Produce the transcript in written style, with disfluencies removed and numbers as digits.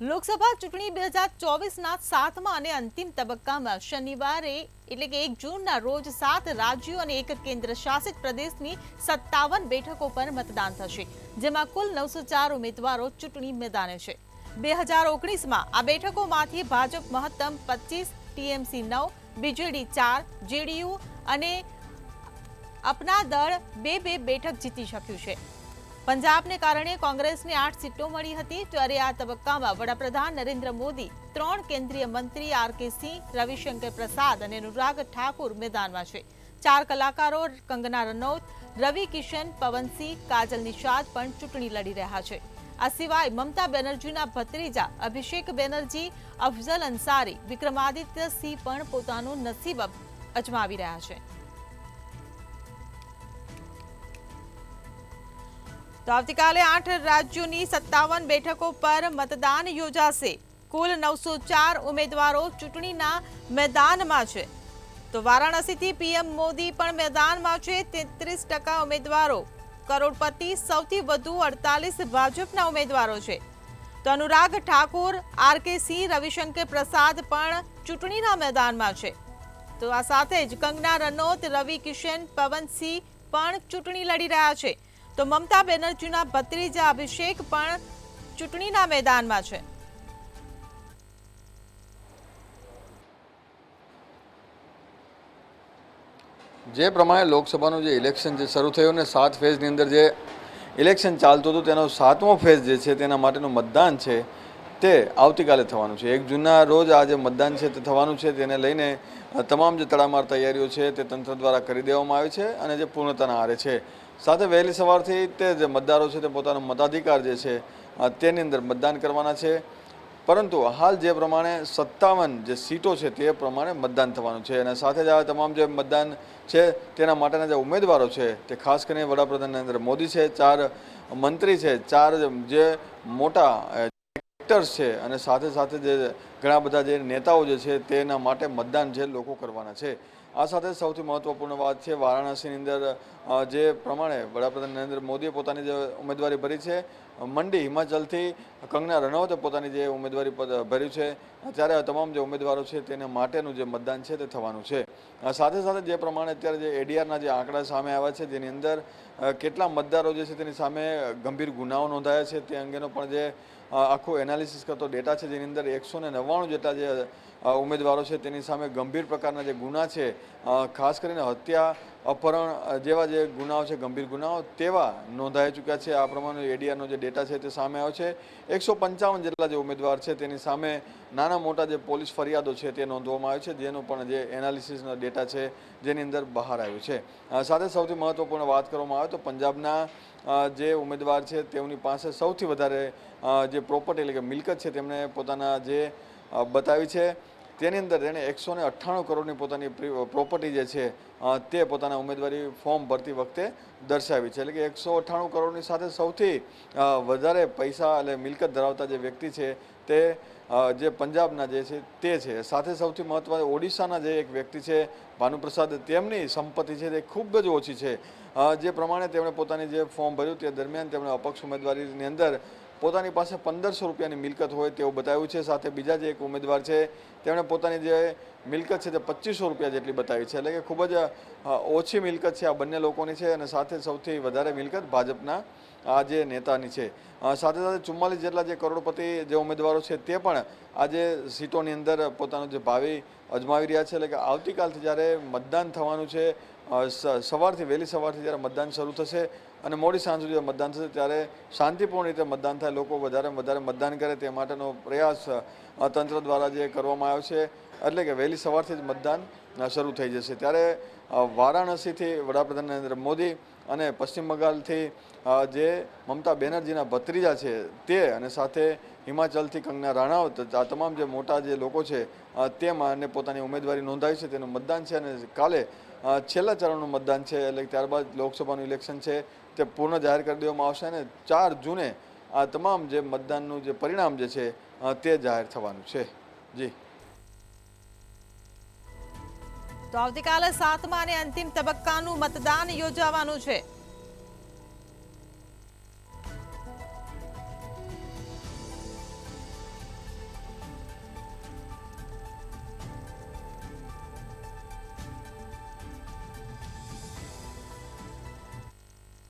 લોકસભા ચૂંટણી 2024ના 7મા અને અંતિમ તબક્કામાં શનિવારે એટલે કે 1 જૂનના રોજ 7 રાજ્યો અને 1 કેન્દ્ર શાસિત પ્રદેશની 57 બેઠકો પર મતદાન થશે, જેમાં કુલ 904 ઉમેદવારો ચૂંટણી મેદાને છે। 2019માં આ બેઠકોમાંથી ભાજપ મહત્તમ 25, ટીએમસી 9, બીજેડી 4, જેડીયુ અને અપના દળ 2 બેઠક જીતી શક્યું છે। પંજાબને કારણે કોંગ્રેસને 8 સીટો મળી હતી, જ્યારે આ તબક્કામાં વડાપ્રધાન નરેન્દ્ર મોદી, 3 કેન્દ્રીય મંત્રી આર.કે. સિંહ, રવિશંકર પ્રસાદ અને અનુરાગ ઠાકુર મેદાનમાં છે। 4 કલાકારો કંગના રનૌત, રવિ કિશન, પવનસિંહ, કાજલ નિષાદ પણ ચૂંટણી લડી રહ્યા છે। આ સિવાય મમતા બેનર્જીના ભત્રીજા અભિષેક બેનર્જી, અફઝલ અંસારી, વિક્રમાદિત્ય સિંહ પણ પોતાનું નસીબ અજમાવી રહ્યા છે। તો આવતીકાલે 8 રાજ્યોની 57 બેઠકો પર મતદાન યોજાશે। કુલ 904 ઉમેદવારો ચૂંટણીના મેદાનમાં છે। તો વારાણસીથી પીએમ મોદી પણ મેદાનમાં છે। 33% ઉમેદવારો કરોડપતિ, સૌથી વધુ 48 ભાજપના ઉમેદવારો છે। તો અનુરાગ ઠાકુર, આર.કે. સિંહ, રવિશંકર પ્રસાદ પણ ચૂંટણીના મેદાનમાં છે। તો આ સાથે જ કંગના રનૌત, રવિ કિશન, પવનસિંહ પણ ચૂંટણી લડી રહ્યા છે। તો મમતા બેનર્જીના ભત્રીજા અભિષેક પણ ચૂંટણીના મેદાનમાં છે। જે પ્રમાણે લોકસભાનું જે ઇલેક્શન જે શરૂ થયું ને 7 ફેઝની અંદર જે ઇલેક્શન ચાલતું હતું તેનો 7મો ફેઝ જે છે તેના માટેનું મતદાન છે તે આવતીકાલે થવાનું છે। 1 જૂનના રોજ આ જે મતદાન છે તે થવાનું છે, તેને લઈને તમામ જે તડામાર તૈયારીઓ છે તે તંત્ર દ્વારા કરી દેવામાં આવી છે અને જે પૂર્ણતાના આરે છે। સાથે વહેલી સવારથી તે જે મતદારો છે તે પોતાનો મતાધિકાર જે છે તેની અંદર મતદાન કરવાના છે। પરંતુ હાલ જે પ્રમાણે 57 જે સીટો છે તે પ્રમાણે મતદાન થવાનું છે અને સાથે જ આ તમામ જે મતદાન છે તેના માટેના જે ઉમેદવારો છે તે ખાસ કરીને વડાપ્રધાન નરેન્દ્ર મોદી છે, 4 મંત્રી છે, 4 જે મોટા એક્ટર્સ છે અને સાથે સાથે જે ઘણા બધા જે નેતાઓ જે છે તેના માટે મતદાન જે લોકો કરવાના છે। આ સાથે સૌથી મહત્વપૂર્ણ વાત છે વારાણસીની અંદર જે પ્રમાણે વડાપ્રધાન નરેન્દ્ર મોદીએ પોતાની જે ઉમેદવારી ભરી છે, મંડી હિમાચલથી કંગના રનૌતે પોતાની જે ઉમેદવારી ભર્યું છે, ત્યારે આ તમામ જે ઉમેદવારો છે તેના માટેનું જે મતદાન છે તે થવાનું છે। સાથે સાથે જે પ્રમાણે અત્યારે જે એડીઆરના જે આંકડા સામે આવ્યા છે, જેની અંદર કેટલા મતદારો જે છે તેની સામે ગંભીર ગુનાઓ નોંધાયા છે તે અંગેનો પણ જે આખું એનાલિસિસ કરતો ડેટા છે, જેની અંદર 199 જેટલા જે ઉમેદવારો છે તેની સામે ગંભીર પ્રકારના જે ગુના છે, ખાસ કરીને હત્યા, અપહરણ જેવા જે ગુનાઓ છે, ગંભીર ગુનાઓ તેવા નોંધાઈ ચૂક્યા છે। આ પ્રમાણે એડીઆરનો જે ડેટા છે તે સામે આવ્યો છે। 155 જેટલા જે ઉમેદવાર છે તેની સામે નાના મોટા જે પોલીસ ફરિયાદો છે તે નોંધવામાં આવ્યો છે, જેનું પણ જે એનાલિસિસનો ડેટા છે જેની અંદર બહાર આવ્યું છે। સાથે સૌથી મહત્વપૂર્ણ વાત કરવામાં આવે તો પંજાબના જે ઉમેદવાર છે તેઓની પાસે સૌથી વધારે જે પ્રોપર્ટી એટલે કે મિલકત છે તેમણે પોતાના જે બતાવી છે, તેની અંદર તેણે 198 કરોડની પોતાની પ્રોપર્ટી જે છે તે પોતાના ઉમેદવારી ફોર્મ ભરતી વખતે દર્શાવી છે। એટલે કે 198 કરોડની સાથે સૌથી વધારે પૈસા એટલે મિલકત ધરાવતા જે વ્યક્તિ છે તે જે પંજાબના જે છે તે છે। સાથે સૌથી મહત્વ ઓડિશાના જે એક વ્યક્તિ છે ભાનુપ્રસાદ, તેમની સંપત્તિ છે તે ખૂબ જ ઓછી છે। જે પ્રમાણે તેમણે પોતાની જે ફોર્મ ભર્યું તે દરમિયાન તેમણે અપક્ષ ઉમેદવારીની અંદર પોતાની પાસે 1500 રૂપિયાની મિલકત હોય તેવું બતાવ્યું છે। સાથે બીજા જે એક ઉમેદવાર છે તેમણે પોતાની જે મિલકત છે તે 2500 રૂપિયા જેટલી બતાવી છે। એટલે કે ખૂબ જ ઓછી મિલકત છે આ બંને લોકોની છે અને સાથે સૌથી વધારે મિલકત ભાજપના આ જે નેતાની છે। સાથે સાથે 44 જેટલા જે કરોડપતિ જે ઉમેદવારો છે તે પણ આજે સીટોની અંદર પોતાનું જે ભાવિ અજમાવી રહ્યા છે। એટલે કે આવતીકાલથી જ્યારે મતદાન થવાનું છે, વહેલી સવારથી જ્યારે મતદાન શરૂ થશે અને મોડી સાંજ સુધી મતદાન થશે, ત્યારે શાંતિપૂર્ણ રીતે મતદાન થાય, લોકો વધારે મતદાન કરે તે માટેનો પ્રયાસ તંત્ર દ્વારા જે કરવામાં આવ્યો છે। એટલે કે વહેલી સવારથી જ મતદાન શરૂ થઈ જશે। ત્યારે વારાણસીથી વડાપ્રધાન નરેન્દ્ર મોદી અને પશ્ચિમ બંગાળથી જે મમતા બેનર્જીના ભત્રીજા છે તે અને સાથે હિમાચલથી કંગના રનૌત, આ તમામ જે મોટા જે લોકો છે તેમને પોતાની ઉમેદવારી નોંધાવી છે, તેનું મતદાન છે અને કાલે છેલ્લા ચરણનું મતદાન છે। એટલે ત્યારબાદ લોકસભાનું ઇલેક્શન છે તે પૂર્ણ જાહેર કરી દેવામાં આવશે અને 4 જૂને આ તમામ જે મતદાનનું જે પરિણામ જે છે તે જાહેર થવાનું છે। જી, તો આવતીકાલે 7મા અને અંતિમ તબક્કાનું મતદાન યોજાવાનું છે।